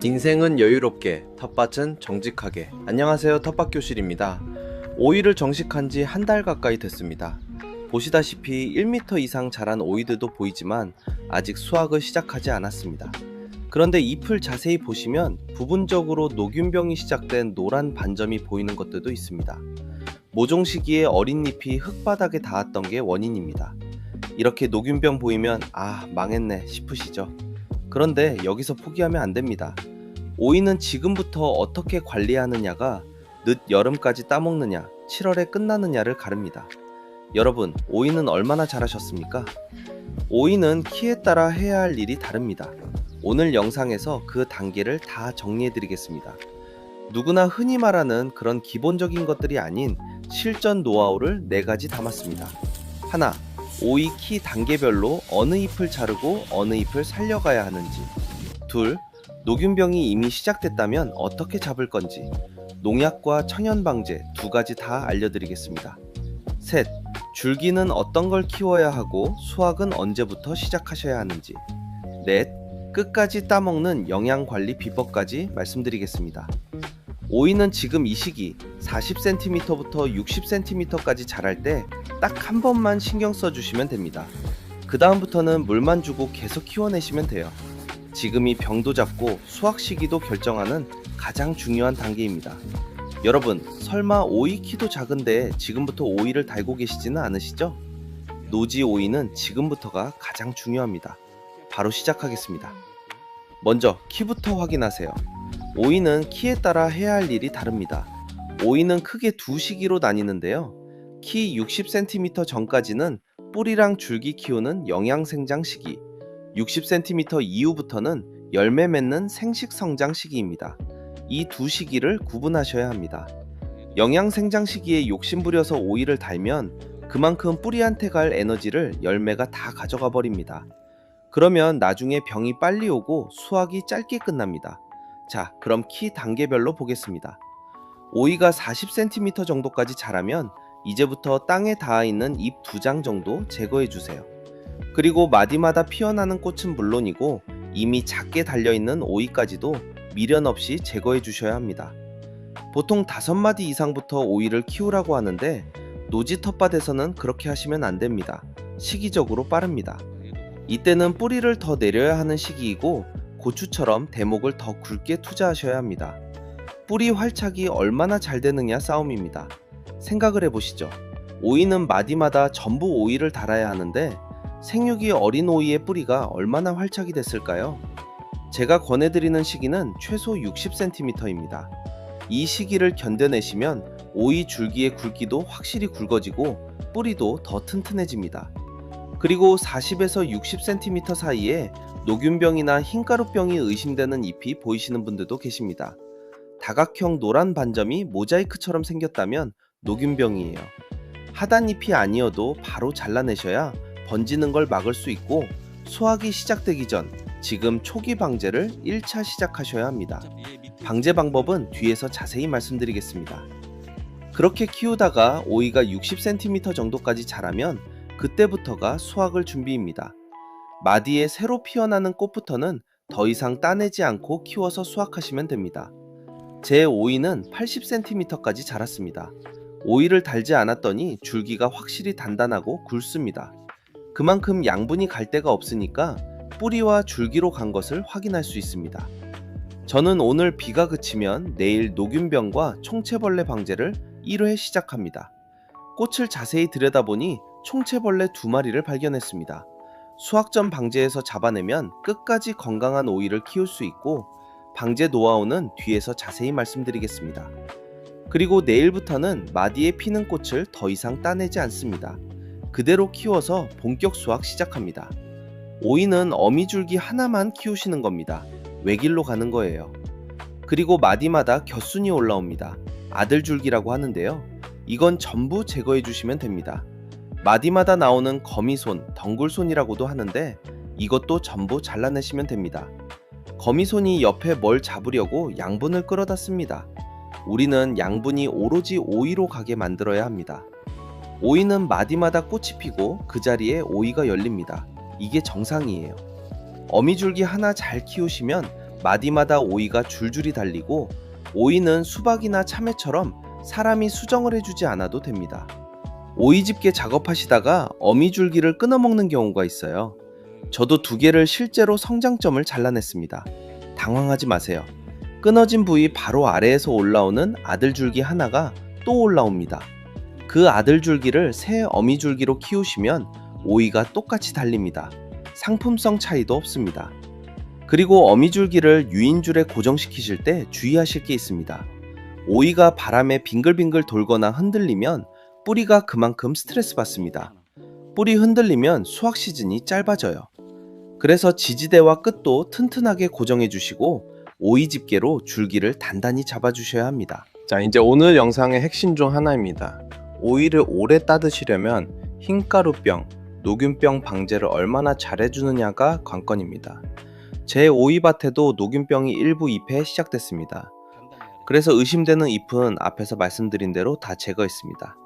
인생은 여유롭게, 텃밭은 정직하게. 안녕하세요, 텃밭교실입니다. 오이를 정식한 지 한 달 가까이 됐습니다. 보시다시피 1m 이상 자란 오이들도 보이지만 아직 수확을 시작하지 않았습니다. 그런데 잎을 자세히 보시면 부분적으로 녹균병이 시작된 노란 반점이 보이는 것들도 있습니다. 모종 시기에 어린 잎이 흙바닥에 닿았던 게 원인입니다. 이렇게 녹균병 보이면 망했네 싶으시죠? 그런데 여기서 포기하면 안 됩니다. 오이는 지금부터 어떻게 관리하느냐가 늦 여름까지 따먹느냐, 7월에 끝나느냐를 가릅니다. 여러분, 오이는 얼마나 자라셨습니까? 오이는 키에 따라 해야 할 일이 다릅니다. 오늘 영상에서 그 단계를 다 정리해드리겠습니다. 누구나 흔히 말하는 그런 기본적인 것들이 아닌 실전 노하우를 4가지 담았습니다. 하나, 오이 키 단계별로 어느 잎을 자르고 어느 잎을 살려가야 하는지. 둘, 녹균병이 이미 시작됐다면 어떻게 잡을 건지. 농약과 천연 방제 2가지 다 알려드리겠습니다. 셋, 줄기는 어떤 걸 키워야 하고 수확은 언제부터 시작하셔야 하는지. 넷, 끝까지 따먹는 영양관리 비법까지 말씀드리겠습니다. 오이는 지금 이 시기 40cm부터 60cm까지 자랄 때 딱 한 번만 신경 써주시면 됩니다. 그 다음부터는 물만 주고 계속 키워내시면 돼요. 지금이 병도 잡고 수확 시기도 결정하는 가장 중요한 단계입니다. 여러분, 설마 오이 키도 작은데 지금부터 오이를 달고 계시지는 않으시죠? 노지 오이는 지금부터가 가장 중요합니다. 바로 시작하겠습니다. 먼저 키부터 확인하세요. 오이는 키에 따라 해야 할 일이 다릅니다. 오이는 크게 2시기로 나뉘는데요. 키 60cm 전까지는 뿌리랑 줄기 키우는 영양생장 시기, 60cm 이후부터는 열매 맺는 생식성장 시기입니다. 이 2시기를 구분하셔야 합니다. 영양생장 시기에 욕심부려서 오이를 달면 그만큼 뿌리한테 갈 에너지를 열매가 다 가져가 버립니다. 그러면 나중에 병이 빨리 오고 수확이 짧게 끝납니다. 자, 그럼 키 단계별로 보겠습니다. 오이가 40cm 정도까지 자라면 이제부터 땅에 닿아있는 잎 2장 정도 제거해주세요. 그리고 마디마다 피어나는 꽃은 물론이고 이미 작게 달려있는 오이까지도 미련 없이 제거해 주셔야 합니다. 보통 5마디 이상부터 오이를 키우라고 하는데 노지 텃밭에서는 그렇게 하시면 안 됩니다. 시기적으로 빠릅니다. 이때는 뿌리를 더 내려야 하는 시기이고 고추처럼 대목을 더 굵게 투자하셔야 합니다. 뿌리 활착이 얼마나 잘 되느냐 싸움입니다. 생각을 해보시죠. 오이는 마디마다 전부 오이를 달아야 하는데 생육이 어린 오이의 뿌리가 얼마나 활착이 됐을까요? 제가 권해드리는 시기는 최소 60cm입니다. 이 시기를 견뎌내시면 오이 줄기의 굵기도 확실히 굵어지고 뿌리도 더 튼튼해집니다. 그리고 40에서 60cm 사이에 녹균병이나 흰가루병이 의심되는 잎이 보이시는 분들도 계십니다. 다각형 노란 반점이 모자이크처럼 생겼다면 녹균병이에요. 하단잎이 아니어도 바로 잘라내셔야 번지는 걸 막을 수 있고 수확이 시작되기 전 지금 초기 방제를 1차 시작하셔야 합니다. 방제 방법은 뒤에서 자세히 말씀드리겠습니다. 그렇게 키우다가 오이가 60cm 정도까지 자라면 그때부터가 수확을 준비입니다. 마디에 새로 피어나는 꽃부터는 더 이상 따내지 않고 키워서 수확하시면 됩니다. 제 오이는 80cm까지 자랐습니다. 오이를 달지 않았더니 줄기가 확실히 단단하고 굵습니다. 그만큼 양분이 갈 데가 없으니까 뿌리와 줄기로 간 것을 확인할 수 있습니다. 저는 오늘 비가 그치면 내일 녹균병과 총채벌레 방제를 1회 시작합니다. 꽃을 자세히 들여다보니 총채벌레 2마리를 발견했습니다. 수확 전 방제에서 잡아내면 끝까지 건강한 오이를 키울 수 있고 방제 노하우는 뒤에서 자세히 말씀드리겠습니다. 그리고 내일부터는 마디에 피는 꽃을 더 이상 따내지 않습니다. 그대로 키워서 본격 수확 시작합니다. 오이는 어미줄기 하나만 키우시는 겁니다. 외길로 가는 거예요. 그리고 마디마다 겹순이 올라옵니다. 아들줄기라고 하는데요. 이건 전부 제거해 주시면 됩니다. 마디마다 나오는 거미손, 덩굴손이라고도 하는데 이것도 전부 잘라내시면 됩니다. 거미손이 옆에 뭘 잡으려고 양분을 끌어다 씁니다. 우리는 양분이 오로지 오이로 가게 만들어야 합니다. 오이는 마디마다 꽃이 피고 그 자리에 오이가 열립니다. 이게 정상이에요. 어미줄기 하나 잘 키우시면 마디마다 오이가 줄줄이 달리고 오이는 수박이나 참외처럼 사람이 수정을 해주지 않아도 됩니다. 오이 집게 작업하시다가 어미줄기를 끊어먹는 경우가 있어요. 저도 2개를 실제로 성장점을 잘라냈습니다. 당황하지 마세요. 끊어진 부위 바로 아래에서 올라오는 아들줄기 하나가 또 올라옵니다. 그 아들줄기를 새 어미줄기로 키우시면 오이가 똑같이 달립니다. 상품성 차이도 없습니다. 그리고 어미줄기를 유인줄에 고정시키실 때 주의하실 게 있습니다. 오이가 바람에 빙글빙글 돌거나 흔들리면 뿌리가 그만큼 스트레스 받습니다. 뿌리 흔들리면 수확 시즌이 짧아져요. 그래서 지지대와 끝도 튼튼하게 고정해 주시고 오이 집게로 줄기를 단단히 잡아 주셔야 합니다. 자, 이제 오늘 영상의 핵심 중 하나입니다. 오이를 오래 따드시려면 흰가루병, 녹균병 방제를 얼마나 잘해주느냐가 관건입니다. 제 오이밭에도 녹균병이 일부 잎에 시작됐습니다. 그래서 의심되는 잎은 앞에서 말씀드린 대로 다 제거했습니다.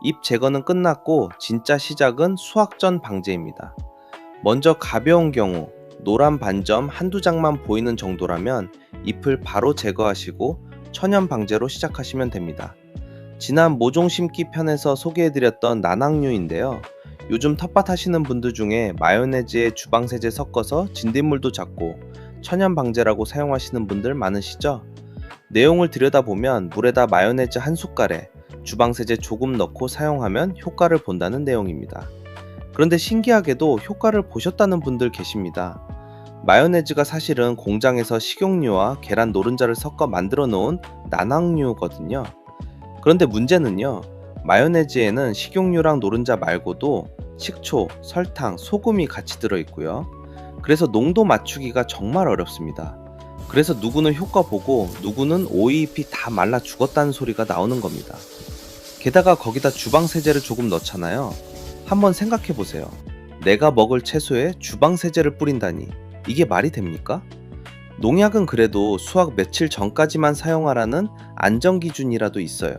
잎 제거는 끝났고 진짜 시작은 수확 전 방제입니다. 먼저 가벼운 경우 노란 반점 한두 장만 보이는 정도라면 잎을 바로 제거하시고 천연 방제로 시작하시면 됩니다. 지난 모종 심기 편에서 소개해드렸던 난황류인데요. 요즘 텃밭 하시는 분들 중에 마요네즈에 주방세제 섞어서 진딧물도 잡고 천연 방제라고 사용하시는 분들 많으시죠? 내용을 들여다보면 물에다 마요네즈 한 숟갈에 주방세제 조금 넣고 사용하면 효과를 본다는 내용입니다. 그런데 신기하게도 효과를 보셨다는 분들 계십니다. 마요네즈가 사실은 공장에서 식용유와 계란 노른자를 섞어 만들어 놓은 난황류거든요. 그런데 문제는요, 마요네즈에는 식용유랑 노른자 말고도 식초, 설탕, 소금이 같이 들어있고요. 그래서 농도 맞추기가 정말 어렵습니다. 그래서 누구는 효과 보고 누구는 오이잎이 다 말라 죽었다는 소리가 나오는 겁니다. 게다가 거기다 주방세제를 조금 넣잖아요. 한번 생각해보세요. 내가 먹을 채소에 주방세제를 뿌린다니 이게 말이 됩니까? 농약은 그래도 수확 며칠 전까지만 사용하라는 안전기준이라도 있어요.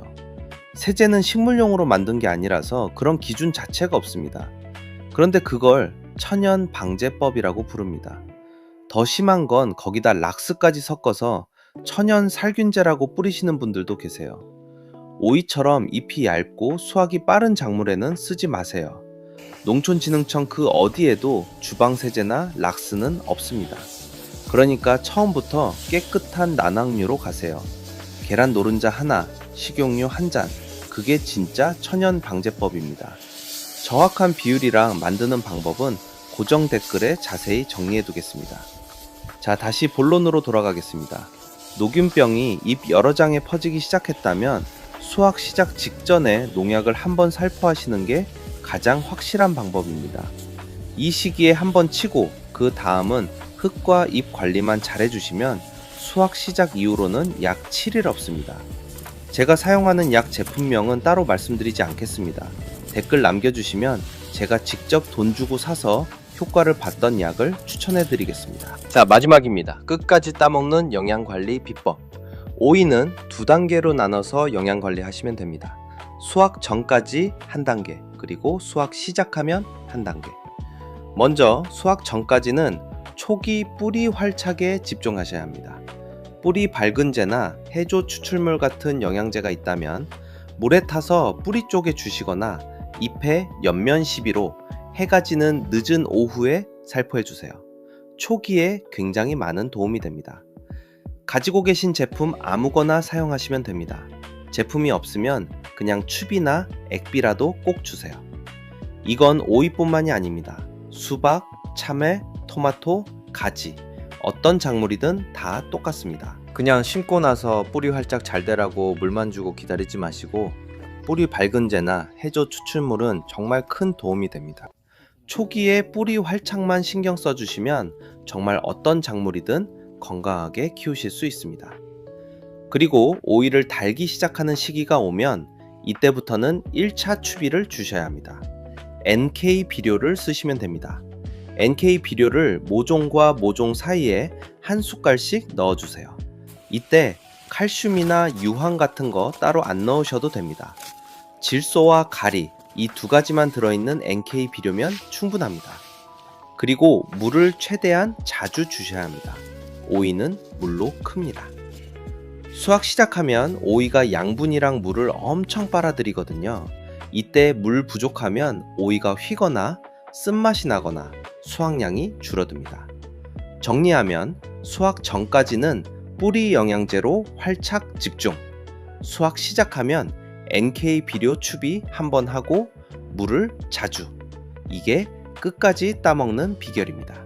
세제는 식물용으로 만든 게 아니라서 그런 기준 자체가 없습니다. 그런데 그걸 천연 방제법이라고 부릅니다. 더 심한 건 거기다 락스까지 섞어서 천연 살균제라고 뿌리시는 분들도 계세요. 오이처럼 잎이 얇고 수확이 빠른 작물에는 쓰지 마세요. 농촌진흥청 그 어디에도 주방세제나 락스는 없습니다. 그러니까 처음부터 깨끗한 난황류로 가세요. 계란 노른자 하나, 식용유 한 잔, 그게 진짜 천연 방제법입니다. 정확한 비율이랑 만드는 방법은 고정 댓글에 자세히 정리해 두겠습니다. 자, 다시 본론으로 돌아가겠습니다. 녹균병이 잎 여러 장에 퍼지기 시작했다면 수확 시작 직전에 농약을 한번 살포하시는 게 가장 확실한 방법입니다. 이 시기에 한번 치고 그 다음은 흙과 잎 관리만 잘 해주시면 수확 시작 이후로는 약 7일 없습니다. 제가 사용하는 약 제품명은 따로 말씀드리지 않겠습니다. 댓글 남겨주시면 제가 직접 돈 주고 사서 효과를 봤던 약을 추천해 드리겠습니다. 자, 마지막입니다. 끝까지 따먹는 영양관리 비법. 오이는 2단계로 나눠서 영양관리 하시면 됩니다. 수확 전까지 한 단계, 그리고 수확 시작하면 한 단계. 먼저 수확 전까지는 초기 뿌리 활착에 집중하셔야 합니다. 뿌리 밝은제나 해조 추출물 같은 영양제가 있다면 물에 타서 뿌리 쪽에 주시거나 잎에 옆면 시비로 해가 지는 늦은 오후에 살포해 주세요. 초기에 굉장히 많은 도움이 됩니다. 가지고 계신 제품 아무거나 사용하시면 됩니다. 제품이 없으면 그냥 춥이나 액비라도 꼭 주세요. 이건 오이뿐만이 아닙니다. 수박, 참외, 토마토, 가지, 어떤 작물이든 다 똑같습니다. 그냥 심고 나서 뿌리 활짝 잘 되라고 물만 주고 기다리지 마시고 뿌리 밝은제나 해조 추출물은 정말 큰 도움이 됩니다. 초기에 뿌리 활착만 신경 써주시면 정말 어떤 작물이든 건강하게 키우실 수 있습니다. 그리고 오이를 달기 시작하는 시기가 오면 이때부터는 1차 추비를 주셔야 합니다. NK 비료를 쓰시면 됩니다. NK 비료를 모종과 모종 사이에 한 숟갈씩 넣어주세요. 이때 칼슘이나 유황 같은 거 따로 안 넣으셔도 됩니다. 질소와 가리, 이 2가지만 들어있는 NK 비료면 충분합니다. 그리고 물을 최대한 자주 주셔야 합니다. 오이는 물로 큽니다. 수확 시작하면 오이가 양분이랑 물을 엄청 빨아들이거든요. 이때 물 부족하면 오이가 휘거나 쓴맛이 나거나 수확량이 줄어듭니다. 정리하면 수확 전까지는 뿌리 영양제로 활착 집중, 수확 시작하면 NK 비료 추비 한번 하고 물을 자주, 이게 끝까지 따먹는 비결입니다.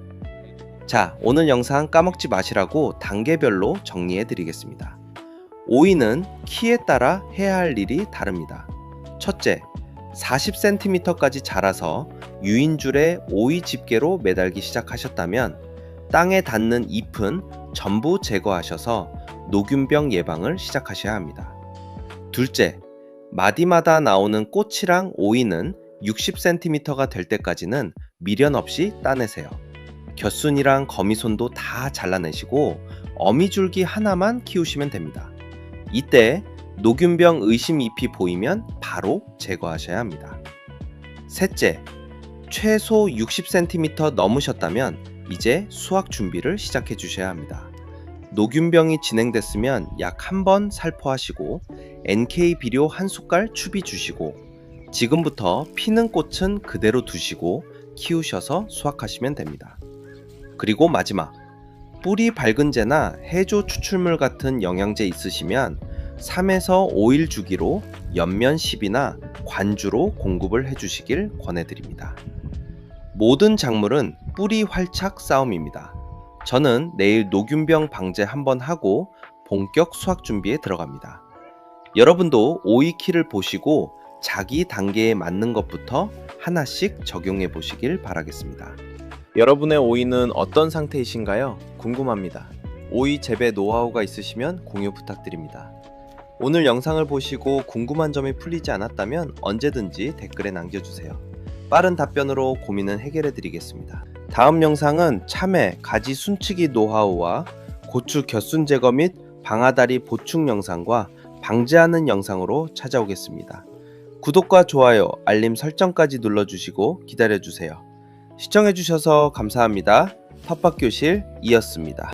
자, 오늘 영상 까먹지 마시라고 단계별로 정리해 드리겠습니다. 오이는 키에 따라 해야 할 일이 다릅니다. 첫째, 40cm까지 자라서 유인줄에 오이 집게로 매달기 시작하셨다면 땅에 닿는 잎은 전부 제거하셔서 녹균병 예방을 시작하셔야 합니다. 둘째, 마디마다 나오는 꽃이랑 오이는 60cm가 될 때까지는 미련 없이 따내세요. 곁순이랑 거미손도 다 잘라내시고 어미줄기 하나만 키우시면 됩니다. 이때 녹균병 의심 잎이 보이면 바로 제거하셔야 합니다. 셋째, 최소 60cm 넘으셨다면 이제 수확 준비를 시작해 주셔야 합니다. 녹균병이 진행됐으면 약 한 번 살포하시고 NK 비료 한 숟갈 추비 주시고 지금부터 피는 꽃은 그대로 두시고 키우셔서 수확하시면 됩니다. 그리고 마지막, 뿌리 밝은제나 해조 추출물 같은 영양제 있으시면 3에서 5일 주기로 연면 10이나 관주로 공급을 해주시길 권해드립니다. 모든 작물은 뿌리 활착 싸움입니다. 저는 내일 녹균병 방제 한번 하고 본격 수확 준비에 들어갑니다. 여러분도 오이 키를 보시고 자기 단계에 맞는 것부터 하나씩 적용해 보시길 바라겠습니다. 여러분의 오이는 어떤 상태이신가요? 궁금합니다. 오이 재배 노하우가 있으시면 공유 부탁드립니다. 오늘 영상을 보시고 궁금한 점이 풀리지 않았다면 언제든지 댓글에 남겨주세요. 빠른 답변으로 고민은 해결해 드리겠습니다. 다음 영상은 참외, 가지 순치기 노하우와 고추 곁순 제거 및 방아다리 보충 영상과 방제하는 영상으로 찾아오겠습니다. 구독과 좋아요, 알림 설정까지 눌러주시고 기다려주세요. 시청해주셔서 감사합니다. 텃밭교실 이었습니다.